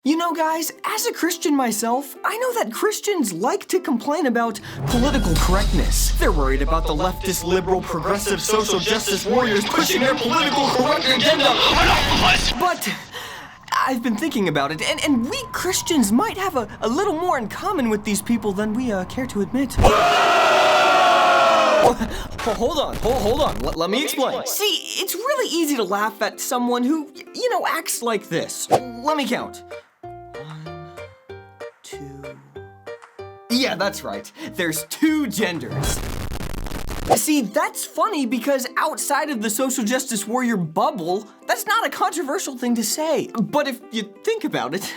You know, guys, as a Christian myself, I know that Christians like to complain about political correctness. They're worried about the leftist, liberal, progressive, social justice warriors pushing their political correct agenda. But I've been thinking about it, and we Christians might have a little more in common with these people than we care to admit. Hold on. Let me explain. See, it's really easy to laugh at someone who, acts like this. Let me count. 1, 2... Yeah, that's right. There's 2 genders. See, that's funny because outside of the social justice warrior bubble, that's not a controversial thing to say. But if you think about it,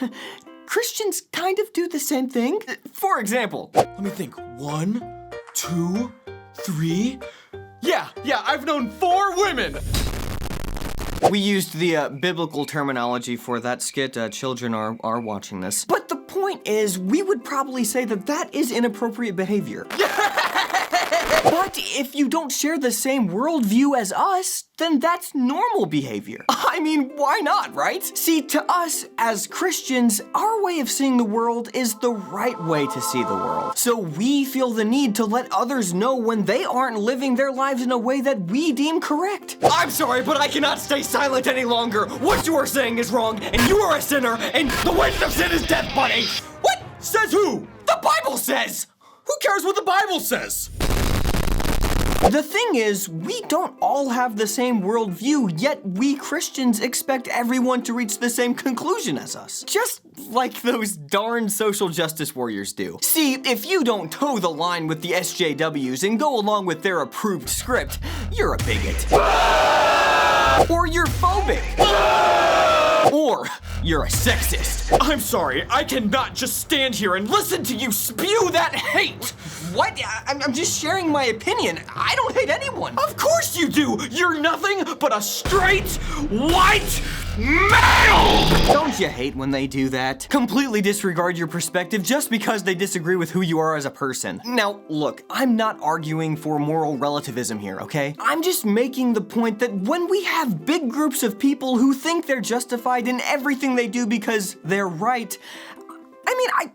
Christians kind of do the same thing. For example, let me think. 1, 2, 3. Yeah, I've known 4 women. We used the biblical terminology for that skit. Children are watching this. But the point is, we would probably say that is inappropriate behavior. But if you don't share the same worldview as us, then that's normal behavior. I mean, why not, right? See, to us as Christians, our way of seeing the world is the right way to see the world. So we feel the need to let others know when they aren't living their lives in a way that we deem correct. I'm sorry, but I cannot stay silent any longer. What you are saying is wrong, and you are a sinner, and the wages of sin is death, buddy. What? Says who? The Bible says. Who cares what the Bible says? The thing is, we don't all have the same worldview, yet we Christians expect everyone to reach the same conclusion as us. Just like those darn social justice warriors do. See, if you don't toe the line with the SJWs and go along with their approved script, you're a bigot. Or you're phobic. Or you're a sexist. I'm sorry, I cannot just stand here and listen to you spew that hate. What? I'm just sharing my opinion. I don't hate anyone. Of course you do. You're nothing but a straight, white male. Don't you hate when they do that? Completely disregard your perspective just because they disagree with who you are as a person. Now, look, I'm not arguing for moral relativism here, okay? I'm just making the point that when we have big groups of people who think they're justified in everything they do because they're right,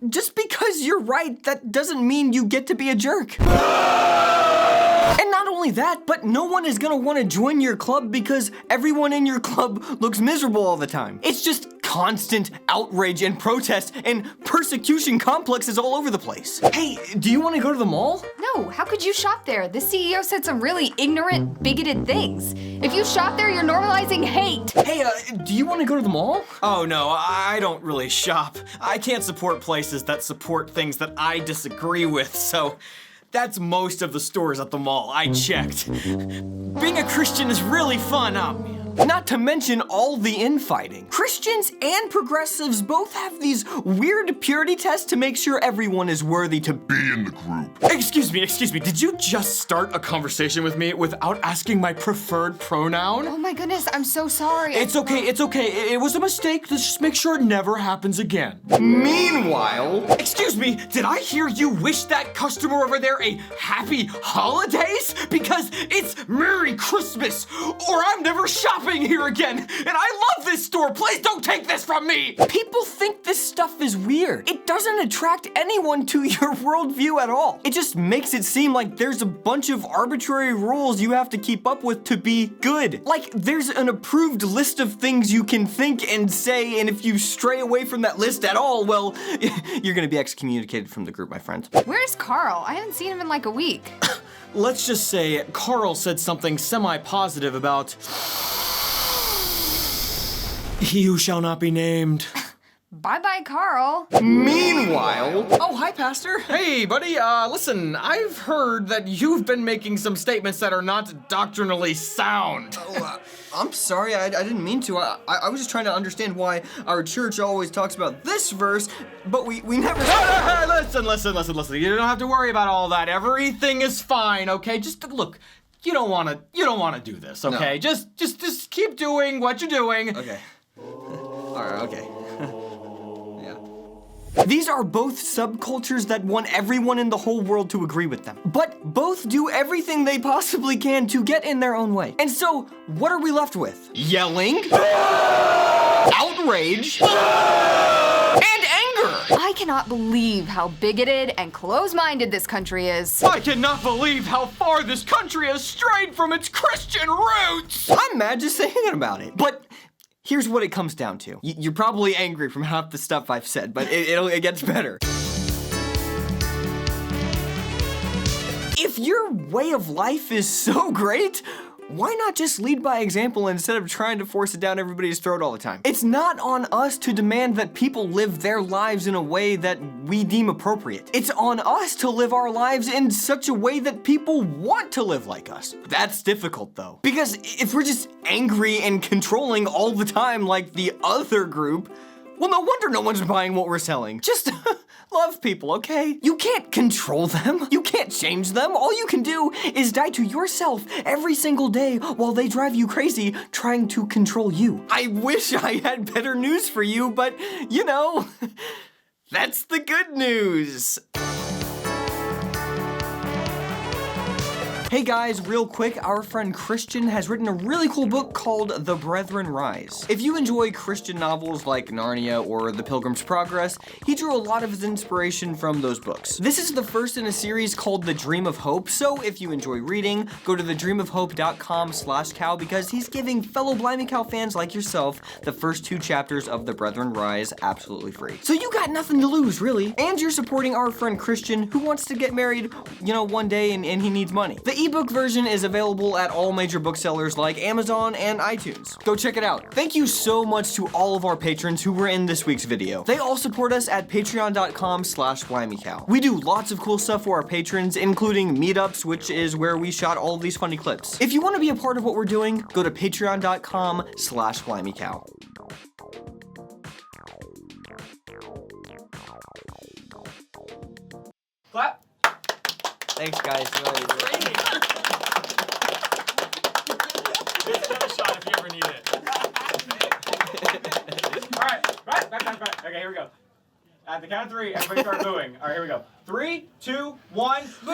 just because you're right, that doesn't mean you get to be a jerk. And not only that, but no one is gonna wanna join your club because everyone in your club looks miserable all the time. It's just constant outrage and protest and persecution complexes all over the place. Hey, do you wanna go to the mall? No, how could you shop there? The CEO said some really ignorant, bigoted things. If you shop there, you're normalizing hate. Hey, do you wanna go to the mall? Oh no, I don't really shop. I can't support places that support things that I disagree with, so that's most of the stores at the mall. I checked. Being a Christian is really fun, man. Not to mention all the infighting. Christians and progressives both have these weird purity tests to make sure everyone is worthy to be in the group. Excuse me, did you just start a conversation with me without asking my preferred pronoun? Oh my goodness, I'm so sorry. It's okay. It was a mistake. Let's just make sure it never happens again. Meanwhile, excuse me, did I hear you wish that customer over there a happy holidays? Because it's Merry Christmas, or I'm never shopping here again, and I love this store. Please don't take this from me. People think this stuff is weird. It doesn't attract anyone to your worldview at all. It just makes it seem like there's a bunch of arbitrary rules you have to keep up with to be good. Like there's an approved list of things you can think and say, and if you stray away from that list at all, well, you're gonna be excommunicated from the group, my friend. Where's Carl? I haven't seen him in like a week. Let's just say Carl said something semi-positive about he who shall not be named. Bye-bye, Carl. Meanwhile... Oh, hi, Pastor. Hey, buddy, listen, I've heard that you've been making some statements that are not doctrinally sound. I'm sorry, I didn't mean to. I was just trying to understand why our church always talks about this verse, but we never... Hey, listen. You don't have to worry about all that. Everything is fine, okay? Just look, you don't wanna do this, okay? No. Just keep doing what you're doing. Okay. Alright, okay. Yeah. These are both subcultures that want everyone in the whole world to agree with them. But both do everything they possibly can to get in their own way. And so, what are we left with? Yelling, outrage, cannot believe how bigoted and close-minded this country is. I cannot believe how far this country has strayed from its Christian roots! I'm mad just thinking about it. But here's what it comes down to. You're probably angry from half the stuff I've said, but it gets better. If your way of life is so great, why not just lead by example instead of trying to force it down everybody's throat all the time? It's not on us to demand that people live their lives in a way that we deem appropriate. It's on us to live our lives in such a way that people want to live like us. That's difficult though, because if we're just angry and controlling all the time like the other group, well, no wonder no one's buying what we're selling. Just love people, okay? You can't control them. You can't change them. All you can do is die to yourself every single day while they drive you crazy trying to control you. I wish I had better news for you, but you know, that's the good news. Hey guys, real quick, our friend Christian has written a really cool book called The Brethren Rise. If you enjoy Christian novels like Narnia or The Pilgrim's Progress, he drew a lot of his inspiration from those books. This is the first in a series called The Dream of Hope, so if you enjoy reading, go to thedreamofhope.com/cow because he's giving fellow Blimey Cow fans like yourself the first 2 chapters of The Brethren Rise absolutely free. So you got nothing to lose, really. And you're supporting our friend Christian who wants to get married, you know, one day and he needs money. The ebook version is available at all major booksellers like Amazon and iTunes. Go check it out. Thank you so much to all of our patrons who were in this week's video. They all support us at patreon.com/BlimeyCow. We do lots of cool stuff for our patrons, including meetups, which is where we shot all of these funny clips. If you want to be a part of what we're doing, go to patreon.com/BlimeyCow. Clap. Thanks, guys. Here's another shot if you ever need it. All right, back. Okay, here we go. At the count of 3, everybody start booing. All right, here we go. 3, 2, 1. Boo!